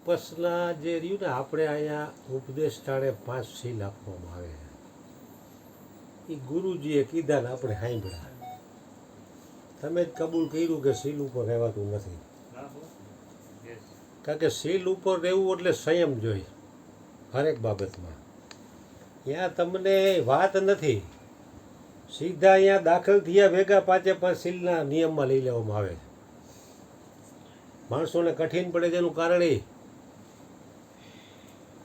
તપસના જે રહ્યું ને આપણે અહીંયા ઉપદેશ ટાણે 5 સીલ આપવામાં આવે એ ગુરુજીએ કીધા ને આપણે સાંભળ્યા. તમે જ કબૂલ કર્યું કે સીલ ઉપર રહેવાતું નથી. કારણ કે સીલ ઉપર રહેવું એટલે સંયમ જોઈએ હરેક બાબતમાં. ત્યાં તમને વાત નથી, સીધા અહીંયા દાખલ થયા ભેગા 5 સીલના નિયમમાં લઈ લેવામાં આવે. માણસોને કઠિન પડે તેનું કારણ એ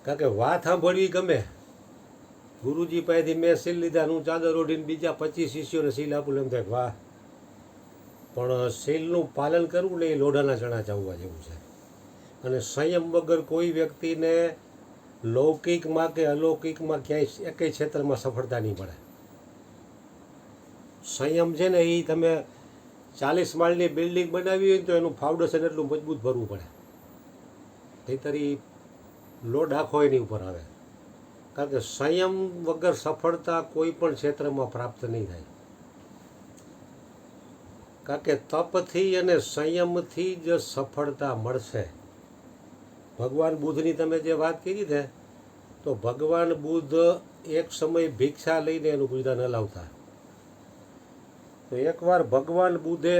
કારણ કે વાત સાંભળવી ગમે. ગુરુજી પાસેથી મેં સીલ લીધા, હું ચાદર ઓઢીને બીજા 25 શિષ્યોને સીલ આપું એમ થાય વાહ, પણ સીલનું પાલન કરવું ને એ લોઢાના ચણા ચાવવા જેવું છે. અને સંયમ વગર કોઈ વ્યક્તિને લૌકિકમાં કે અલૌકિકમાં ક્યાંય એકેય ક્ષેત્રમાં સફળતા નહીં મળે. સંયમ છે ને એ તમે 40 માળની બિલ્ડિંગ બનાવી હોય તો એનું ફાઉન્ડેશન એટલું મજબૂત ભરવું પડે, નહીંતર લોડ આખો એની ઉપર આવે. કારણ કે સંયમ વગર સફળતા કોઈ પણ ક્ષેત્રમાં પ્રાપ્ત નહીં થાય. કારણ કે તપથી અને સંયમથી જ સફળતા મળશે. ભગવાન બુદ્ધની તમે જે વાત કરી ને, તો ભગવાન બુદ્ધ એક સમય ભિક્ષા લઈને એનું ગુજરાન હલાવતા. તો એકવાર ભગવાન બુદ્ધે,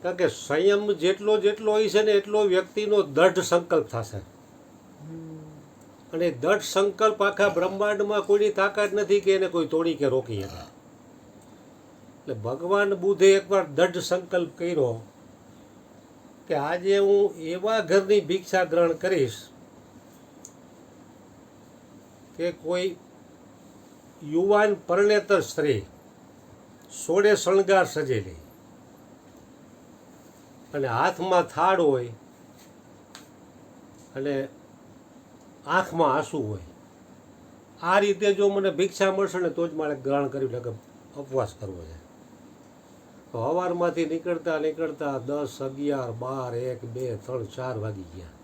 કારણ કે સંયમ જેટલો હોય છે ને એટલો વ્યક્તિનો દૃઢ સંકલ્પ થશે. અને દૃઢ સંકલ્પ આખા બ્રહ્માંડમાં કોઈની તાકાત નથી કે એને કોઈ તોડી કે રોકી શકે. એટલે ભગવાન બુદ્ધે એકવાર દૃઢ સંકલ્પ કર્યો કે આજે હું એવા ઘરની ભિક્ષા ગ્રહણ કરીશ કે કોઈ યુવાન પરણેતર સ્ત્રી સોળે શણગાર સજેલી અને હાથમાં થાળ હોય અને આંખમાં આંસુ હોય, આ રીતે જો મને ભિક્ષા મળશે ને તો જ મારે ગ્રહણ કર્યું એટલે કે ઉપવાસ કરવો છે. તો સવારમાંથી નીકળતા 10, 11, 12, 1, 2, 3, 4 વાગી ગયા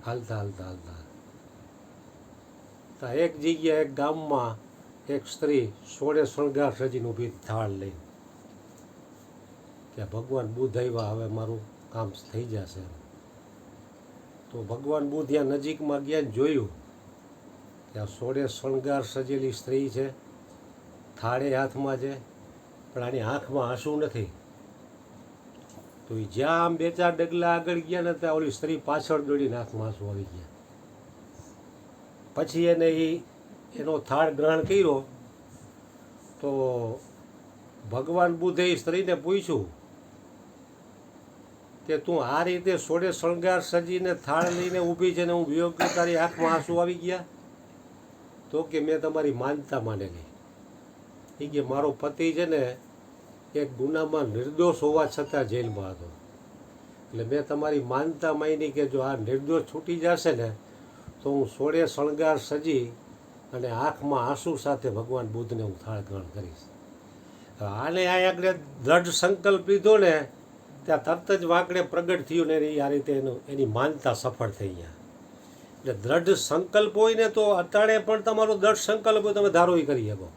હાલતા. તો એક જગ્યાએ એક ગામમાં એક સ્ત્રી સોળે શણગાર સજીને ઊભી થાળ લઈ કે ભગવાન બુદ્ધ આવ્યા, હવે મારું કામ થઈ જશે. તો ભગવાન બુદ્ધ ત્યાં નજીકમાં ગયા ને જોયું કે આ સોળે શણગાર સજેલી સ્ત્રી છે, થાળે હાથમાં છે, પણ આની આંખમાં આંસુ નથી. તો એ જ્યાં આમ 2-4 ડગલા આગળ ગયા ને ત્યાં ઓલી સ્ત્રી પાછળ દોડીને આંખમાં આંસુ આવી ગયા. પછી એને એનો થાળ ગ્રહણ કર્યો. તો ભગવાન બુદ્ધે એ સ્ત્રીને પૂછ્યું કે તું આ રીતે સોળે શણગાર સજીને થાળ લઈને ઊભી છે ને હું વિયોગ્ય તારી આંખમાં આંસુ આવી ગયા? તો કે મેં તમારી માનતા માનેલી. એ કે મારો પતિ છે ને એક ગુનામાં નિર્દોષ હોવા છતાં જેલમાં હતો, એટલે મેં તમારી માનતા માની કે જો આ નિર્દોષ છૂટી જશે ને તો હું સોળે શણગાર સજી અને આંખમાં આંસુ સાથે ભગવાન બુદ્ધને હું થાળ ગ્રહણ કરીશ. આને આ આગળ દૃઢ સંકલ્પ લીધો ને ત્યાં તરત જ વાંકડે પ્રગટ થયું ને આ રીતે એની માનતા સફળ થઈ ગયા. એટલે દૃઢ સંકલ્પ હોય ને તો અત્યારે પણ તમારો દૃઢ સંકલ્પ હોય તમે ધારો કરી શકો.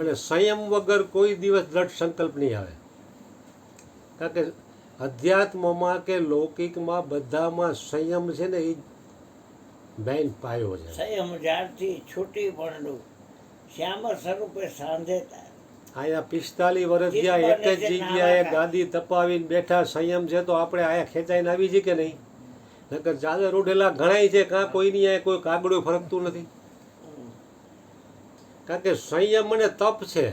અને સંયમ વગર કોઈ દિવસ દૃઢ સંકલ્પ નહીં આવે. કારણ કે અધ્યાત્મમાં કે લૌકિકમાં બધામાં સંયમ છે ને એ મેઇન પાયો છે. સંયમ જ્યારથી છૂટી પડ્યું શ્યામ સ્વરૂપે સાંધે અહીંયા 45 વર્ષ જ્યાં એક જ જગ્યાએ ગાદી તપાવીને બેઠા સંયમ છે તો આપણે અહીંયા ખેંચાઈને આવી છે કે નહીં? નકર ચાદર ઉઠેલા ઘણાય છે, કાં કોઈની અહીંયા કોઈ કાગડું ફરકતું નથી. કારણ કે સંયમ અને તપ છે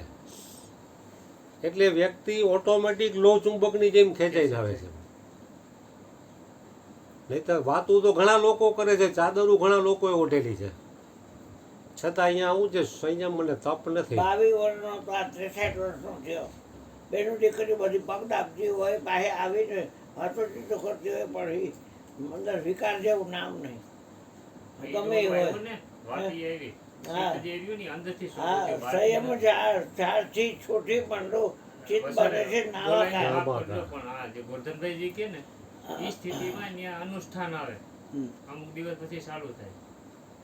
એટલે વ્યક્તિ ઓટોમેટિક લો ચુંબકની જેમ ખેંચાઈને આવે છે. નહીંતર વાતું તો ઘણા લોકો કરે છે, ચાદરું ઘણા લોકોએ ઓઢેલી છે, છતાં અહીંયા આવું છે સંયમ અને તપ નથી. 22 વર્ષનો તો આ 63 વર્ષનો થયો. બેનું દીકરી બધી પગ દાબતી હોય, પાસે આવીને વાતો ચીતો કરતી હોય, પણ અંદર વિકાર જેવું નામ નહીં. ગમે હોય સંયમ જ્યારથી છૂટી પડ્યું ચિત્ત બને છે નાવા કામ. ગોરધનભાઈ કે ને એ સ્થિતિમાં ત્યાં અનુષ્ઠાન આવે, અમુક દિવસ પછી ચાલુ થાય.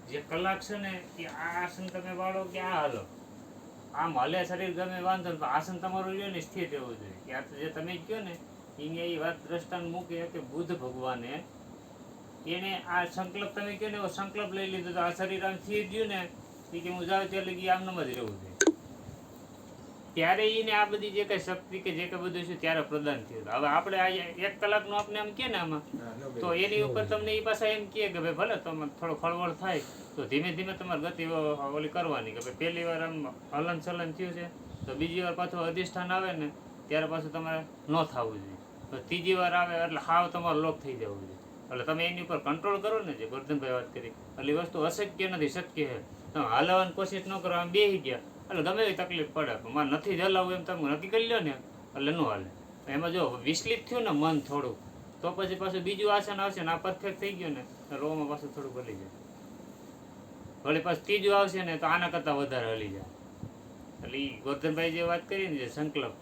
જે કલાક છે ને એ આ આસન તમે વાળો કે આ હાલો, આમ હલે શરીર ગમે વાંધો ને આસન તમારું રહ્યો ને સ્થિર રહેવું જોઈએ. જે તમે કહો ને અહીંયા એ વાત દ્રષ્ટાંત મૂકે કે બુદ્ધ ભગવાને એને આ સંકલ્પ તમે કહો ને એવો સંકલ્પ લઈ લીધો તો આ શરીર આમ થઈ ગયું ને એ કે હું જાઉં ત્યારે લગી આમ જ રહેવું છે ત્યારે એને આ બધી જે કઈ શક્તિ કે જે કઈ બધું છે ત્યારે પ્રદાન થયું હવે આપણે આ 1 કલાકનું આપણે એમ કે ને આમાં તો એની ઉપર તમને એ પાછા એમ કહે કે ભાઈ ભલે તમે થોડો ખળવળ થાય તો ધીમે ધીમે તમારી ગતિ ઓલી કરવાની કે ભાઈ પહેલી વાર આમ હલન ચલન થયું છે તો બીજી વાર પાછું અધિષ્ઠાન આવે ને ત્યારે પાછું તમારે ન થવું જોઈએ તો ત્રીજી વાર આવે એટલે હાવ તમારો લોક થઈ જવું જોઈએ એટલે તમે એની ઉપર કંટ્રોલ કરો ને જે ગોરધનભાઈ વાત કરી એટલે વસ્તુ અશક્ય નથી શક્ય છે તમે હલાવવાની કોશિશ ન કરો આમ બેસી ગયા એટલે ગમે એવી તકલીફ પડે પણ મારે નથી જ હલાવવું એમ તમે નક્કી કરી લો ને એટલે ન હાલે એમાં જો વિચલિત થયું ને મન થોડું તો પછી પાછું બીજું આસન આવશે ને આ પરફેક્ટ થઈ ગયું ને તો રોમાં પાછું થોડું હલી જાય વળી પાછું ત્રીજું આવશે ને તો આના કરતાં વધારે હલી જાય એટલે એ ગોરધનભાઈ જે વાત કરી ને જે સંકલ્પ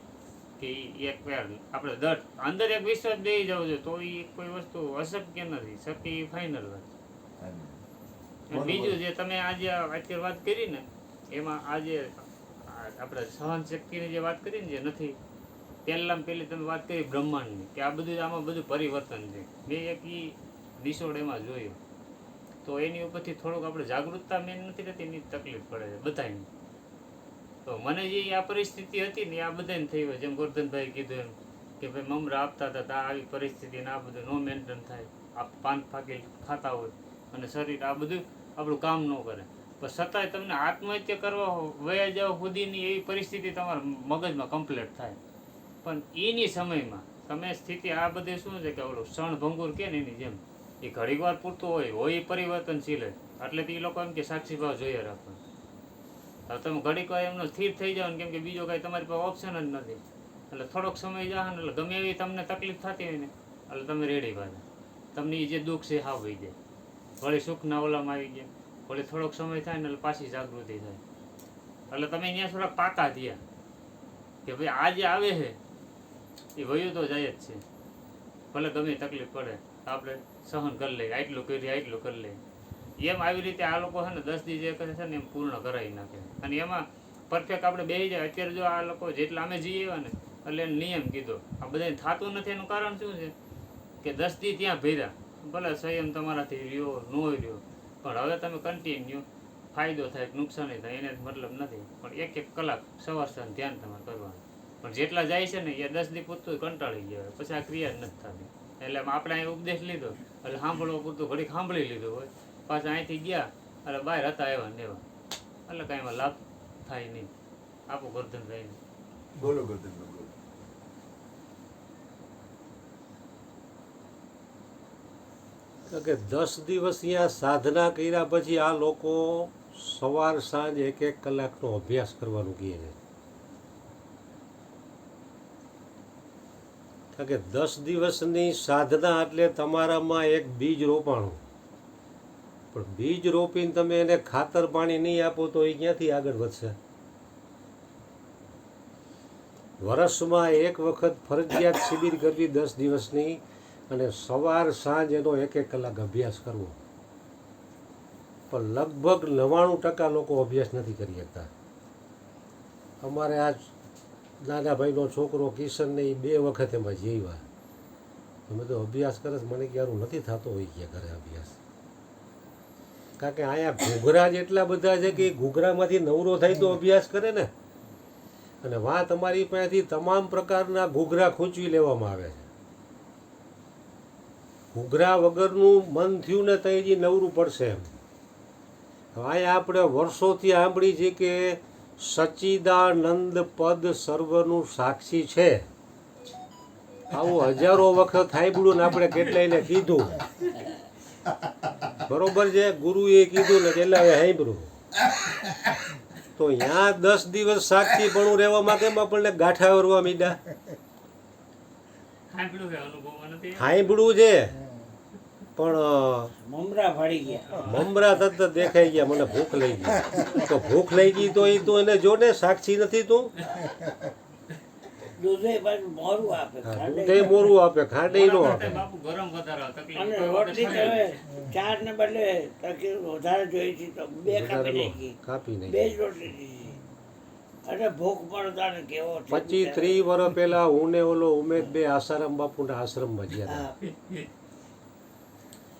કે એક વાર આપણે દર્દ અંદર એક વિશ્વાસ બેસી જવું છે તો એ કોઈ વસ્તુ અશક્ય નથી શક્તિ ફાઇનલ વાત બીજું જે તમે આજે અત્યારે વાત કરી ને એમાં આજે આપણે સહન શક્તિની જે વાત કરી ને જે નથી પહેલી તમે વાત કરી બ્રહ્માંડની કે આ બધું આમાં બધું પરિવર્તન છે મેં એક એ નિસોડ એમાં જોયું તો એની ઉપરથી થોડુંક આપણે જાગૃતતા મેં નથી રહેતી એની તકલીફ પડે છે બધાને તો મને જે આ પરિસ્થિતિ હતી ને આ બધાને થઈ હોય જેમ ગોરધનભાઈ કીધું એમ કે ભાઈ મમરા આપતા હતા આવી પરિસ્થિતિ ને આ બધું નો મેન્ટેન થાય આ પાન ફાકી ખાતા હોય અને શરીર આ બધું આપણું કામ ન કરે પણ છતાંય તમને આત્મહત્યા કરવા વયા જાવ સુધીની એવી પરિસ્થિતિ તમારા મગજમાં કમ્પ્લીટ થાય પણ એની સમયમાં તમે સ્થિતિ આ બધે શું છે કે ઓલું ક્ષણભંગુર કે ને એની જેમ એ ઘડીક વાર પૂરતું હોય પરિવર્તનશીલ એટલે તો એ લોકો એમ કે સાક્ષી ભાવ જોઈએ રાખો હવે તમે ઘડીક વાર એમનો સ્થિર થઈ જાવ ને કેમ કે બીજો કાંઈ તમારી પાસે ઓપ્શન જ નથી એટલે થોડોક સમય જાય ને એટલે ગમે એવી તમને તકલીફ થતી હોય ને એટલે તમે રેડી પાછા તમને એ જે દુઃખ છે હા વહી જાય વળી સુખના ઓલામાં આવી ગયા વળી થોડોક સમય થાય ને એટલે પાછી જાગૃતિ થાય એટલે તમે અહીંયા થોડાક પાકા થયા કે ભાઈ આ જે આવે છે એ વયું તો જાય જ છે ભલે ગમે તકલીફ પડે આપણે સહન કરી લઈએ આટલું કરી લઈએ એમ આવી રીતે આ લોકો છે ને 10 દી જે કરે છે ને એમ પૂર્ણ કરાવી નાખે અને એમાં પરફેક્ટ આપણે બેસી જાય અત્યારે જો આ લોકો જેટલા અમે જઈએ ને એટલે એને નિયમ કીધો આ બધાને થતું નથી એનું કારણ શું છે કે 10 દી ત્યાં ભર્યા ભલે સંયમ તમારાથી રહ્યો ન રહ્યો પણ હવે તમે કન્ટિન્યુ ફાયદો થાય નુકસાન થાય એને મતલબ નથી પણ 1 કલાક સવાર સાંજ ધ્યાન તમારે કરવાનું પણ જેટલા જાય છે ને એ 10 દી પૂરતું કંટાળી ગયા પછી આ ક્રિયા જ નથી થતી એટલે આપણે અહીં ઉપદેશ લીધો એટલે સાંભળવા પૂરતું ઘડીક સાંભળી લીધું હોય પાછા અહીંથી ગયા એટલે બહાર હતા એવા ને એવા એટલે કાંઈ એમાં લાભ થાય નહીં આપું ગોરધન થાય નહીં બોલો ગોરધનભાઈ બોલો. કે 10 દિવસ અહીંયા સાધના કર્યા પછી આ લોકો સવાર સાંજ 1 કલાકનો અભ્યાસ કરવાનું કહે છે કે 10 દિવસની સાધના એટલે તમારામાં એક બીજ રોપાણું પણ બીજ રોપીને તમે એને ખાતર પાણી નહીં આપો તો એ ક્યાંથી આગળ વધશે વર્ષમાં એક વખત ફરજિયાત શિબિર કરવી 10 દિવસની અને સવાર સાંજ એનો 1 કલાક અભ્યાસ કરવો પણ લગભગ 99% લોકો અભ્યાસ નથી કરી શકતા અમારે આ નાના ભાઈનો છોકરો કિશનને એ 2 વખત એમાં જીવ્યા અમે તો અભ્યાસ કરે મને ક્યારું નથી થતો હોય ક્યાં કરે અભ્યાસ કારણ કે અહીંયા ઘૂઘરા જ એટલા બધા છે કે ઘૂઘરામાંથી નવરો થાય તો અભ્યાસ કરે ને અને વાં તમારી પાસેથી તમામ પ્રકારના ઘૂઘરા ખૂંચવી લેવામાં આવે છે ઘૂઘરા વગરનું મન થયું ને તો એ નવરું પડશે એમ અહીંયા આપણે વર્ષોથી સાંભળી છે કે સચ્ચિદાનંદ પદ સર્વનું સાક્ષી છે આવું હજારો વખત સાંભળ્યું ને આપણે કેટલાયને કીધું બરોબર છે ગુરુએ કીધું ને કેટલાએ સાંભળ્યું તો ત્યાં 10 દિવસ સાક્ષી પણ રહેવામાં કેમ આપણને ગાંઠા વરવા મીડા સાંભળ્યું છે પણ મમરા ફાડી ગયા મમરા તરત દેખાઈ ગયા મને ભૂખ લઈ ગઈ તો ભૂખ લઈ ગઈ તો એ તું એને જો ને સાક્ષી નથી તું દૂધે પાછું મોરું આપે દૂધે મોરું આપે ખાંડે નો આપે બાપુ ગરમ વધારે તકલીફ અને રોટલી તમે 4 ને બદલે તકલીફ વધારે જોઈ છે તો 2 કાપી નાખી કાપી નહીં 2 જ રોટલી દીધી અને ભૂખ પડતા ને કેવો 25-30 વર્ષ પહેલા હું ને ઓલો ઉમેદ બે આસારામ બાપુના આશ્રમમાં ગયા હતા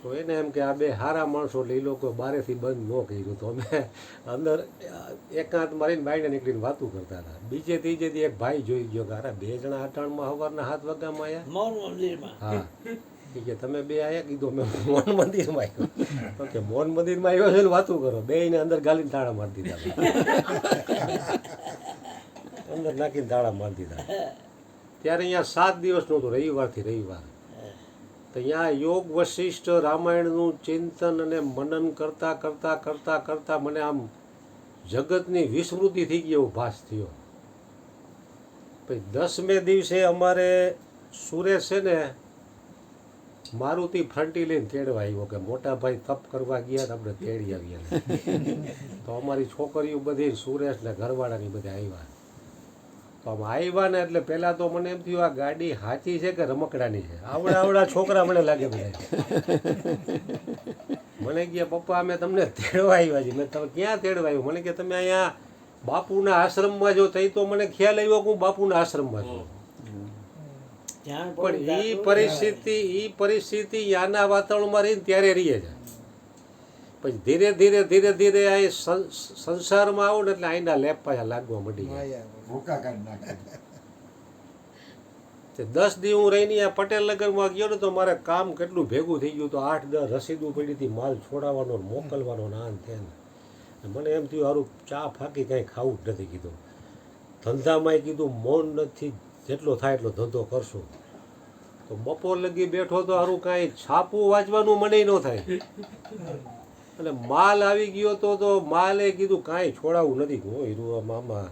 તો એને એમ કે આ બે સારા માણસો એટલે એ લોકો બારેથી બંધ ન કર્યું તો અમે અંદર એકાંત મારીને બાઈને નીકળીને વાતું કરતા હતા. બીજે ત્રીજે દી એક ભાઈ જોઈ ગયો કે અરે 2 જણા અટાણમાં સવારના 7 વાગ્યામાં આવ્યા. મૌન મંદિરમાં હા ઈ કે તમે બે આયા કીધું અમે મોહન મંદિરમાં આવ્યો તો કે મોહન મંદિરમાં આવ્યો છે ને વાતું કરો. બેયને અંદર ગાલીને તાળા મારી દીધા. અંદર નાખીને તાળા મારી દીધા. ત્યારે અહીંયા 7 દિવસનું હતું, રવિવારથી રવિવાર. તો અહીંયા યોગ વશિષ્ઠ રામાયણનું ચિંતન અને મનન કરતાં કરતાં કરતાં કરતાં મને આમ જગતની વિસ્મૃતિ થઈ ગઈ એવો ભાસ થયો. પછી 10મે દિવસે અમારે સુરેશ છે ને મારુતિ ફ્રન્ટી લઈને તેડવા આવ્યો કે મોટા ભાઈ તપ કરવા ગયા તો આપણે તેડી આવ્યા. તો અમારી છોકરીઓ બધી સુરેશ ને ઘરવાળાની બધા આવ્યા. તો આમ આવ્યા ને એટલે પહેલાં તો મને એમ થયું આ ગાડી સાચી છે કે રમકડાની છે. આવડા છોકરા મને લાગે બધા. મને ગયા પપ્પા અમે તમને તેડવા આવ્યા છીએ. મેં તમે ક્યાં તેડવા આવ્યું? મને કે તમે અહીંયા બાપુના આશ્રમમાં જો તઈ તો મને ખ્યાલ આવ્યો કે હું બાપુના આશ્રમમાં છું. ધ્યાન પણ એ પરિસ્થિતિ યાના વાતાવરણમાં રહીને ત્યારે રહીએ છે. પછી ધીરે ધીરે ધીરે ધીરે આ સંસારમાં આવો ને એટલે આઈના લેપ પાછા લાગવા માંડી ગયા. ભૂકા કાઢી નાખે. 10 દી હું રહીને આ પટેલ નગરમાં ગયો ને તો મારે કામ કેટલું ભેગું થઈ ગયું. તો 8-10 રસીદું પડી હતી માલ છોડાવવાનો મોકલવાનો ના છે ને. મને એમ થયું સારું ચા ફાંકી કાંઈ ખાવું જ નથી કીધું. ધંધામાંય કીધું મૌન નથી, જેટલો થાય એટલો ધંધો કરશું. તો બપોર લગી બેઠો તો સારું કાંઈ છાપું વાંચવાનું મને ન થાય. અને માલ આવી ગયો તો માલે કીધું કાંઈ છોડાવવું નથી. હું હીરું આમાં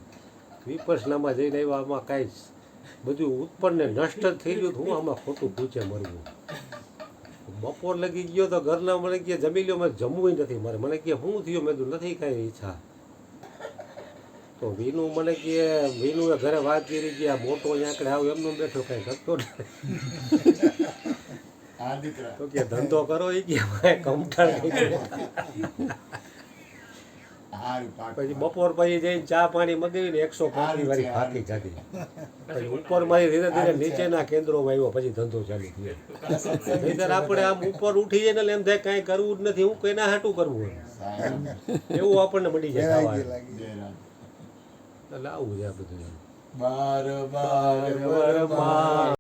વિપસનામાં જઈને આવ્યા, આમાં કાંઈ બધું ઉત્પન્ન નષ્ટ જ થઈ ગયું. હું આમાં ખોટું પૂછે મરવું. બપોર લગી ગયો તો ઘરના મને કહે જમી લ્યો. મેં જમવું નથી મારે. મને કહે શું થયું? મેં કીધું નથી કાંઈ ઈચ્છા. તો વિનુ મને કહે વિનુએ ઘરે વાત કરી કે આ મોટો આંકડે આવ એમનો બેઠો કાંઈ કરતો નથી. આ દીકરા તો કે ધંધો કરો એ કે કમઠાણ હારું પાક. પછી બપોર પછી જઈને ચા પાણી મગાવીને 105 વાળી ફાકી ખાધી. પછી ઉપર મારી ધીરે ધીરે નીચેના કેન્દ્રોમાં આવ્યો. પછી ધંધો ચાલુ થયો. નહીંતર આપણે આમ ઉપર ઉઠી જાય ને એમ થાય કાંઈ કરવું જ નથી. હું કઈના હાટું કરવું એવું આપણને મળી જાય. એટલે આવું છે આ બધું. બાર બાર